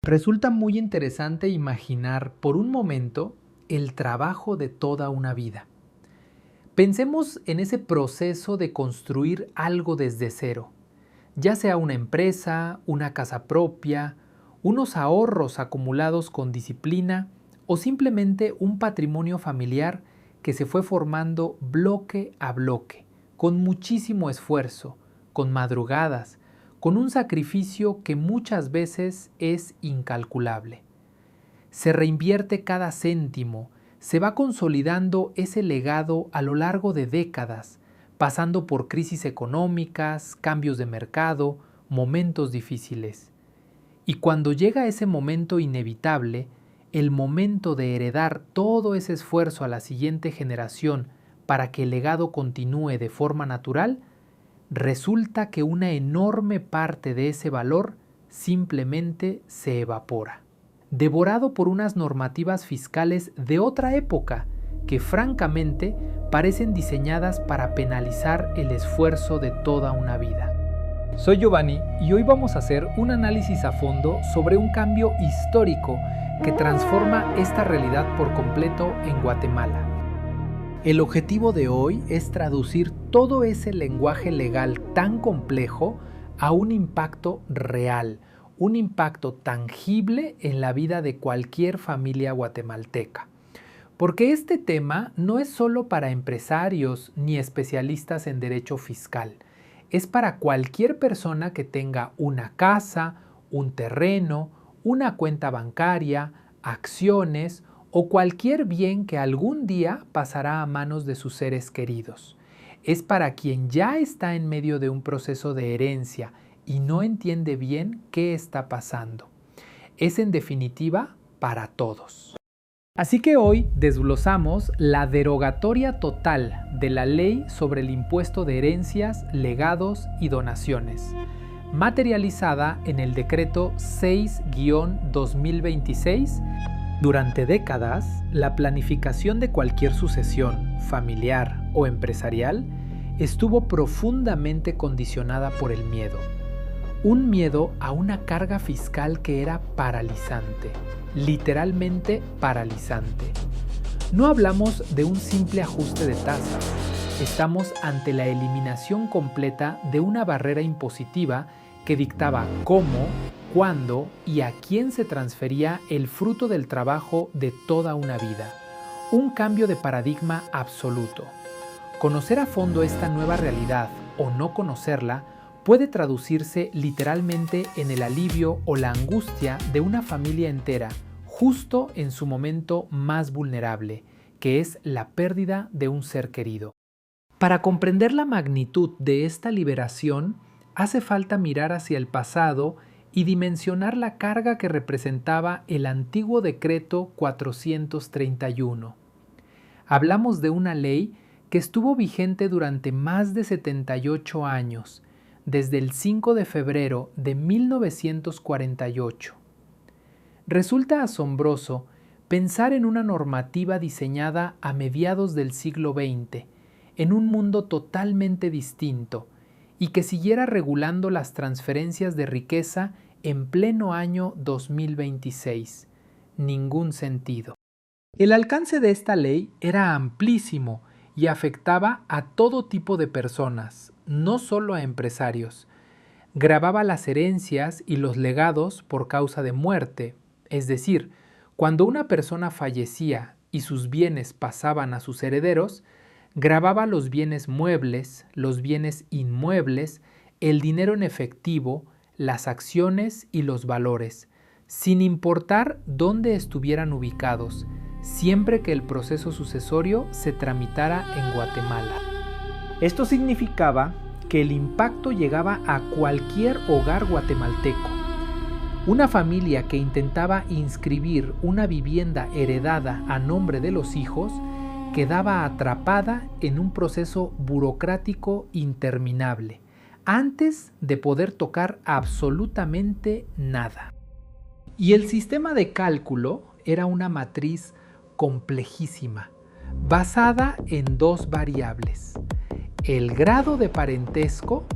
Resulta muy interesante imaginar por un momento el trabajo de toda una vida. Pensemos en ese proceso de construir algo desde cero, ya sea una empresa, una casa propia, unos ahorros acumulados con disciplina o simplemente un patrimonio familiar que se fue formando bloque a bloque, con muchísimo esfuerzo, con madrugadas, con un sacrificio que muchas veces es incalculable. Se reinvierte cada céntimo, se va consolidando ese legado a lo largo de décadas, pasando por crisis económicas, cambios de mercado, momentos difíciles. Y cuando llega ese momento inevitable, el momento de heredar todo ese esfuerzo a la siguiente generación para que el legado continúe de forma natural, resulta que una enorme parte de ese valor simplemente se evapora, devorado por unas normativas fiscales de otra época que francamente parecen diseñadas para penalizar el esfuerzo de toda una vida. Soy Giovanni y hoy vamos a hacer un análisis a fondo sobre un cambio histórico que transforma esta realidad por completo en Guatemala. El objetivo de hoy es traducir todo ese lenguaje legal tan complejo a un impacto real, un impacto tangible en la vida de cualquier familia guatemalteca. Porque este tema no es solo para empresarios ni especialistas en derecho fiscal, es para cualquier persona que tenga una casa, un terreno, una cuenta bancaria, acciones o cualquier bien que algún día pasará a manos de sus seres queridos. Es para quien ya está en medio de un proceso de herencia y no entiende bien qué está pasando. Es en definitiva para todos. Así que hoy desglosamos la derogatoria total de la ley sobre el impuesto de herencias, legados y donaciones, materializada en el decreto 6-2026. Durante décadas, la planificación de cualquier sucesión, familiar o empresarial, estuvo profundamente condicionada por el miedo. Un miedo a una carga fiscal que era paralizante, literalmente paralizante. No hablamos de un simple ajuste de tasas, estamos ante la eliminación completa de una barrera impositiva que dictaba cómo, cuándo y a quién se transfería el fruto del trabajo de toda una vida. Un cambio de paradigma absoluto. Conocer a fondo esta nueva realidad o no conocerla puede traducirse literalmente en el alivio o la angustia de una familia entera, justo en su momento más vulnerable, que es la pérdida de un ser querido. Para comprender la magnitud de esta liberación, hace falta mirar hacia el pasado y dimensionar la carga que representaba el antiguo decreto 431. Hablamos de una ley que estuvo vigente durante más de 78 años, desde el 5 de febrero de 1948. Resulta asombroso pensar en una normativa diseñada a mediados del siglo XX, en un mundo totalmente distinto, y que siguiera regulando las transferencias de riqueza en pleno año 2026. Ningún sentido. El alcance de esta ley era amplísimo y afectaba a todo tipo de personas, no solo a empresarios. Gravaba las herencias y los legados por causa de muerte, es decir, cuando una persona fallecía y sus bienes pasaban a sus herederos, gravaba los bienes muebles, los bienes inmuebles, el dinero en efectivo, las acciones y los valores, sin importar dónde estuvieran ubicados, siempre que el proceso sucesorio se tramitara en Guatemala. Esto significaba que el impacto llegaba a cualquier hogar guatemalteco. Una familia que intentaba inscribir una vivienda heredada a nombre de los hijos quedaba atrapada en un proceso burocrático interminable, antes de poder tocar absolutamente nada. Y el sistema de cálculo era una matriz complejísima, basada en dos variables: el grado de parentesco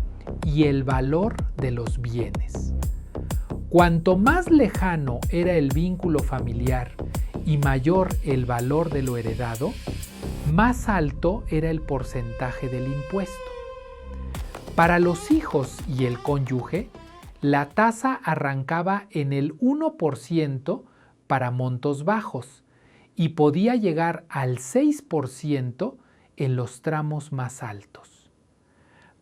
y el valor de los bienes. Cuanto más lejano era el vínculo familiar y mayor el valor de lo heredado, más alto era el porcentaje del impuesto. Para los hijos y el cónyuge, la tasa arrancaba en el 1% para montos bajos y podía llegar al 6% en los tramos más altos.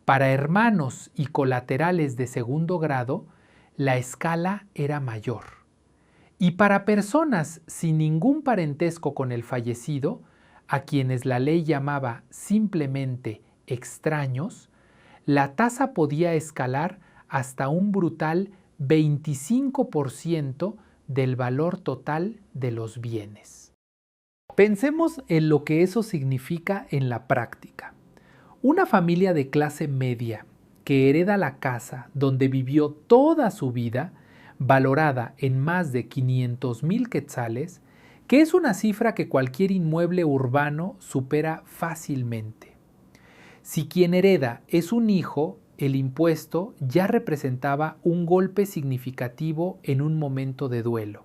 Para hermanos y colaterales de segundo grado, la escala era mayor. Y para personas sin ningún parentesco con el fallecido, a quienes la ley llamaba simplemente extraños, la tasa podía escalar hasta un brutal 25% del valor total de los bienes. Pensemos en lo que eso significa en la práctica. Una familia de clase media que hereda la casa donde vivió toda su vida, valorada en más de 500,000 quetzales, que es una cifra que cualquier inmueble urbano supera fácilmente. Si quien hereda es un hijo, el impuesto ya representaba un golpe significativo en un momento de duelo.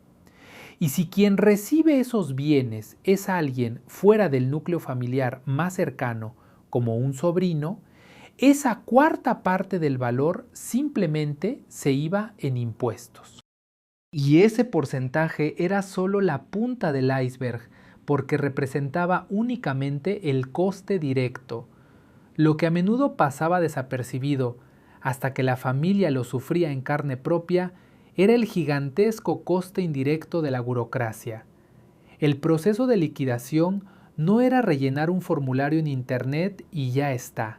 Y si quien recibe esos bienes es alguien fuera del núcleo familiar más cercano, como un sobrino, esa cuarta parte del valor simplemente se iba en impuestos. Y ese porcentaje era solo la punta del iceberg, porque representaba únicamente el coste directo, lo que a menudo pasaba desapercibido hasta que la familia lo sufría en carne propia, era el gigantesco coste indirecto de la burocracia. El proceso de liquidación no era rellenar un formulario en internet y ya está.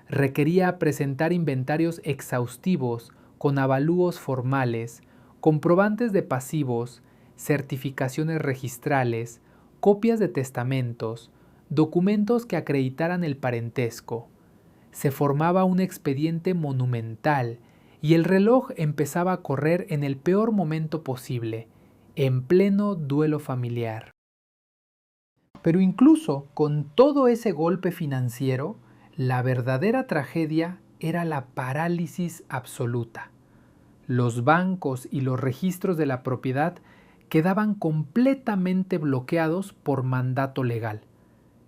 Requería presentar inventarios exhaustivos con avalúos formales, comprobantes de pasivos, certificaciones registrales, copias de testamentos, documentos que acreditaran el parentesco. Se formaba un expediente monumental y el reloj empezaba a correr en el peor momento posible, en pleno duelo familiar. Pero incluso con todo ese golpe financiero, la verdadera tragedia era la parálisis absoluta. Los bancos y los registros de la propiedad quedaban completamente bloqueados por mandato legal.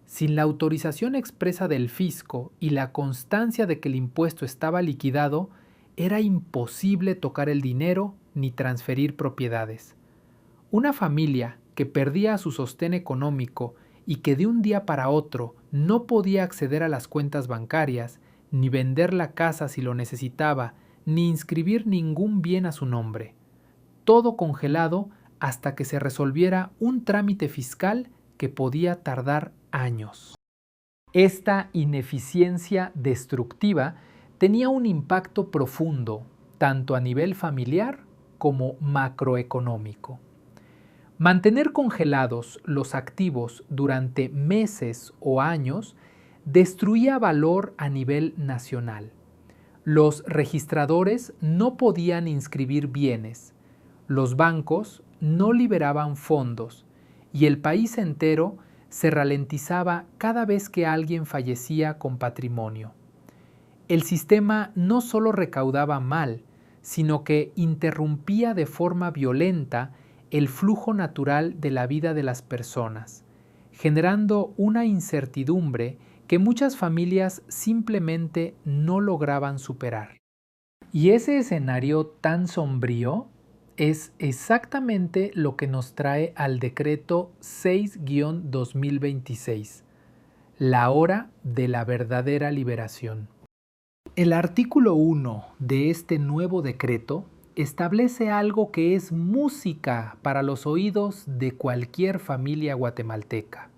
Sin la autorización expresa del fisco y la constancia de que el impuesto estaba liquidado, era imposible tocar el dinero ni transferir propiedades. Una familia que perdía su sostén económico y que de un día para otro no podía acceder a las cuentas bancarias, ni vender la casa si lo necesitaba, ni inscribir ningún bien a su nombre. Todo congelado hasta que se resolviera un trámite fiscal que podía tardar años. Esta ineficiencia destructiva tenía un impacto profundo, tanto a nivel familiar como macroeconómico. Mantener congelados los activos durante meses o años destruía valor a nivel nacional. Los registradores no podían inscribir bienes, los bancos no liberaban fondos y el país entero se ralentizaba cada vez que alguien fallecía con patrimonio. El sistema no solo recaudaba mal, sino que interrumpía de forma violenta el flujo natural de la vida de las personas, generando una incertidumbre que muchas familias simplemente no lograban superar. Y ese escenario tan sombrío es exactamente lo que nos trae al decreto 6-2026, la hora de la verdadera liberación. El artículo 1 de este nuevo decreto establece algo que es música para los oídos de cualquier familia guatemalteca: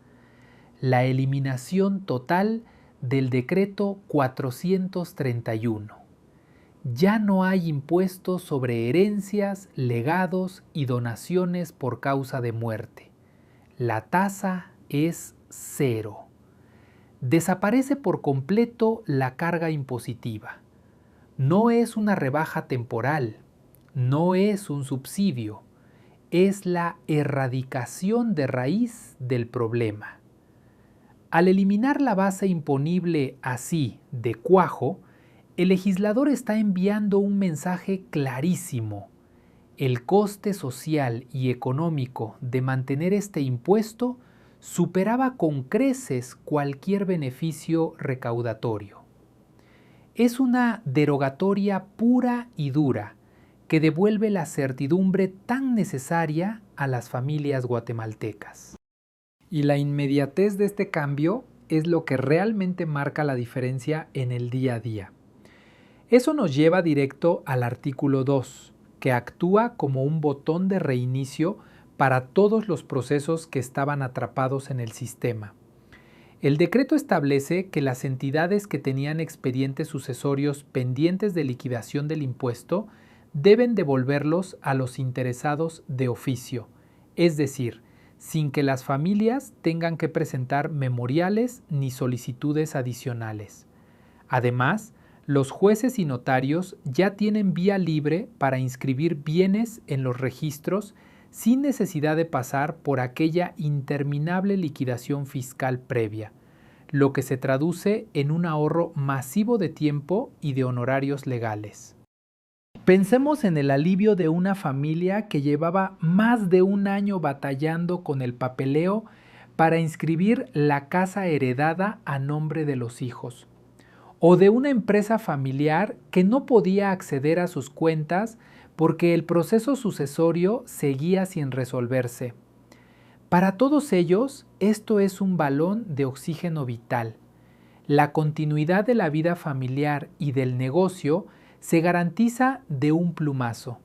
la eliminación total del decreto 431. Ya no hay impuestos sobre herencias, legados y donaciones por causa de muerte. La tasa es 0. Desaparece por completo la carga impositiva. No es una rebaja temporal, no es un subsidio, es la erradicación de raíz del problema. Al eliminar la base imponible así, de cuajo, el legislador está enviando un mensaje clarísimo. El coste social y económico de mantener este impuesto superaba con creces cualquier beneficio recaudatorio. Es una derogatoria pura y dura que devuelve la certidumbre tan necesaria a las familias guatemaltecas. Y la inmediatez de este cambio es lo que realmente marca la diferencia en el día a día. Eso nos lleva directo al artículo 2, que actúa como un botón de reinicio para todos los procesos que estaban atrapados en el sistema. El decreto establece que las entidades que tenían expedientes sucesorios pendientes de liquidación del impuesto deben devolverlos a los interesados de oficio, es decir, sin que las familias tengan que presentar memoriales ni solicitudes adicionales. Además, los jueces y notarios ya tienen vía libre para inscribir bienes en los registros sin necesidad de pasar por aquella interminable liquidación fiscal previa, lo que se traduce en un ahorro masivo de tiempo y de honorarios legales. Pensemos en el alivio de una familia que llevaba más de un año batallando con el papeleo para inscribir la casa heredada a nombre de los hijos, o de una empresa familiar que no podía acceder a sus cuentas porque el proceso sucesorio seguía sin resolverse. Para todos ellos, esto es un balón de oxígeno vital. La continuidad de la vida familiar y del negocio se garantiza de un plumazo,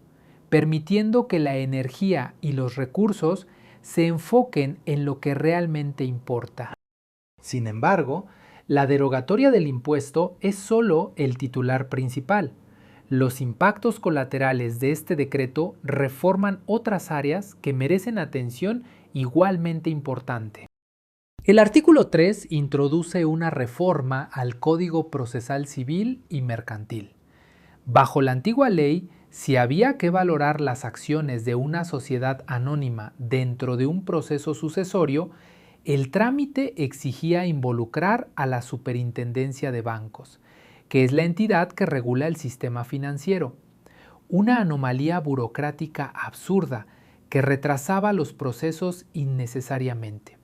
permitiendo que la energía y los recursos se enfoquen en lo que realmente importa. Sin embargo, la derogatoria del impuesto es solo el titular principal. Los impactos colaterales de este decreto reforman otras áreas que merecen atención igualmente importante. El artículo 3 introduce una reforma al Código Procesal Civil y Mercantil. Bajo la antigua ley, si había que valorar las acciones de una sociedad anónima dentro de un proceso sucesorio, el trámite exigía involucrar a la Superintendencia de Bancos, que es la entidad que regula el sistema financiero. Una anomalía burocrática absurda que retrasaba los procesos innecesariamente.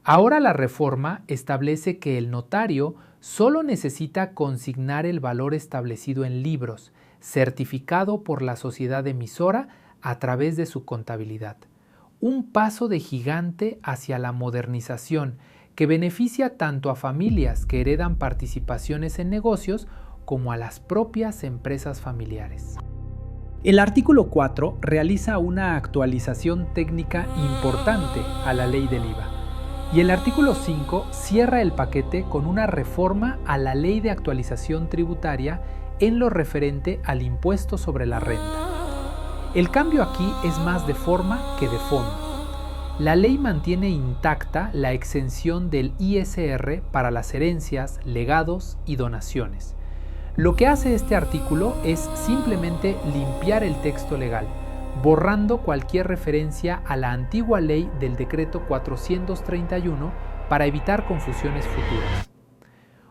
Ahora la reforma establece que el notario solo necesita consignar el valor establecido en libros, certificado por la sociedad emisora a través de su contabilidad. Un paso de gigante hacia la modernización que beneficia tanto a familias que heredan participaciones en negocios como a las propias empresas familiares. El artículo 4 realiza una actualización técnica importante a la ley del IVA. Y el artículo 5 cierra el paquete con una reforma a la Ley de Actualización Tributaria en lo referente al impuesto sobre la renta. El cambio aquí es más de forma que de fondo. La ley mantiene intacta la exención del ISR para las herencias, legados y donaciones. Lo que hace este artículo es simplemente limpiar el texto legal, borrando cualquier referencia a la antigua ley del decreto 431 para evitar confusiones futuras.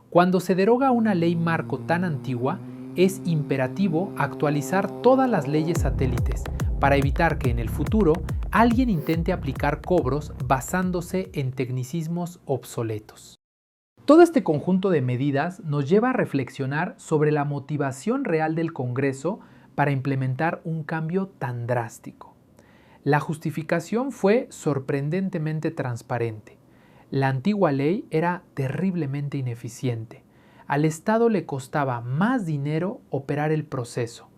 Cuando se deroga una ley marco tan antigua, es imperativo actualizar todas las leyes satélites para evitar que en el futuro alguien intente aplicar cobros basándose en tecnicismos obsoletos. Todo este conjunto de medidas nos lleva a reflexionar sobre la motivación real del Congreso para implementar un cambio tan drástico. La justificación fue sorprendentemente transparente. La antigua ley era terriblemente ineficiente. Al Estado le costaba más dinero operar el proceso,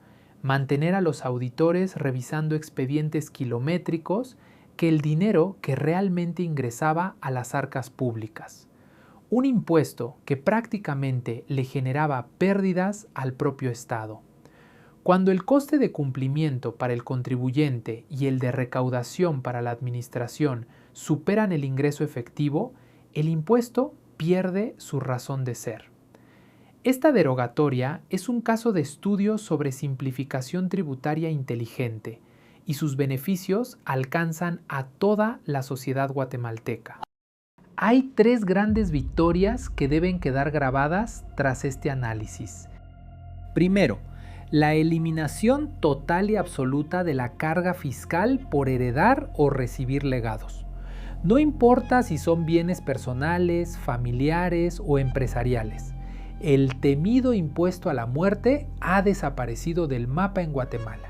mantener a los auditores revisando expedientes kilométricos que el dinero que realmente ingresaba a las arcas públicas. Un impuesto que prácticamente le generaba pérdidas al propio Estado. Cuando el coste de cumplimiento para el contribuyente y el de recaudación para la administración superan el ingreso efectivo, el impuesto pierde su razón de ser. Esta derogatoria es un caso de estudio sobre simplificación tributaria inteligente y sus beneficios alcanzan a toda la sociedad guatemalteca. Hay 3 grandes victorias que deben quedar grabadas tras este análisis. Primero, la eliminación total y absoluta de la carga fiscal por heredar o recibir legados. No importa si son bienes personales, familiares o empresariales. El temido impuesto a la muerte ha desaparecido del mapa en Guatemala.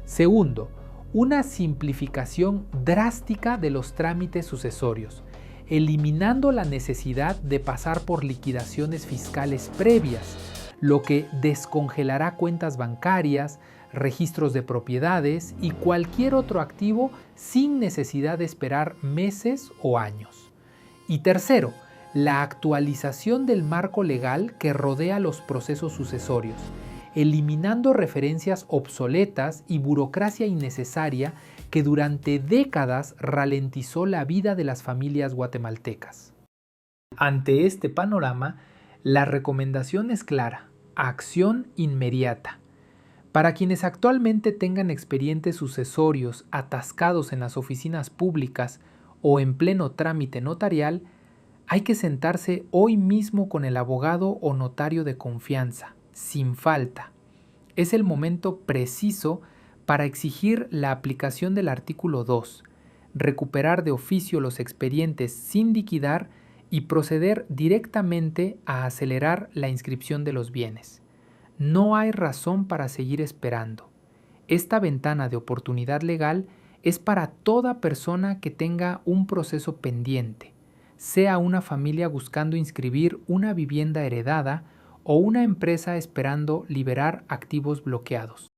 Segundo, una simplificación drástica de los trámites sucesorios, eliminando la necesidad de pasar por liquidaciones fiscales previas, lo que descongelará cuentas bancarias, registros de propiedades y cualquier otro activo sin necesidad de esperar meses o años. Y tercero, la actualización del marco legal que rodea los procesos sucesorios, eliminando referencias obsoletas y burocracia innecesaria que durante décadas ralentizó la vida de las familias guatemaltecas. Ante este panorama, la recomendación es clara: acción inmediata. Para quienes actualmente tengan expedientes sucesorios atascados en las oficinas públicas o en pleno trámite notarial, hay que sentarse hoy mismo con el abogado o notario de confianza, sin falta. Es el momento preciso para exigir la aplicación del artículo 2, recuperar de oficio los expedientes sin liquidar y proceder directamente a acelerar la inscripción de los bienes. No hay razón para seguir esperando. Esta ventana de oportunidad legal es para toda persona que tenga un proceso pendiente, sea una familia buscando inscribir una vivienda heredada o una empresa esperando liberar activos bloqueados.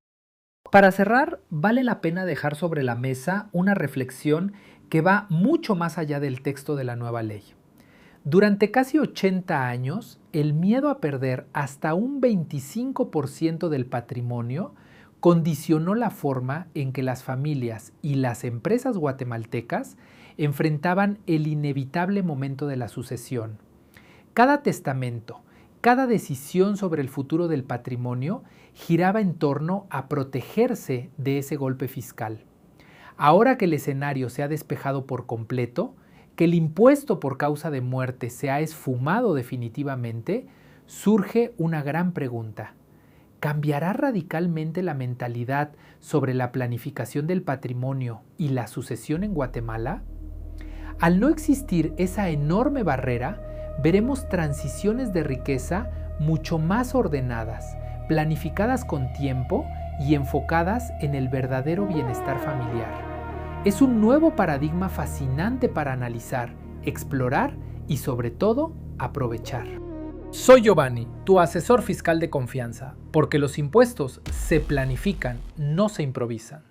Para cerrar, vale la pena dejar sobre la mesa una reflexión que va mucho más allá del texto de la nueva ley. Durante casi 80 años, el miedo a perder hasta un 25% del patrimonio condicionó la forma en que las familias y las empresas guatemaltecas enfrentaban el inevitable momento de la sucesión. Cada testamento, cada decisión sobre el futuro del patrimonio giraba en torno a protegerse de ese golpe fiscal. Ahora que el escenario se ha despejado por completo, que el impuesto por causa de muerte se ha esfumado definitivamente, surge una gran pregunta. ¿Cambiará radicalmente la mentalidad sobre la planificación del patrimonio y la sucesión en Guatemala? Al no existir esa enorme barrera, veremos transiciones de riqueza mucho más ordenadas, planificadas con tiempo y enfocadas en el verdadero bienestar familiar. Es un nuevo paradigma fascinante para analizar, explorar y sobre todo aprovechar. Soy Giovanni, tu asesor fiscal de confianza, porque los impuestos se planifican, no se improvisan.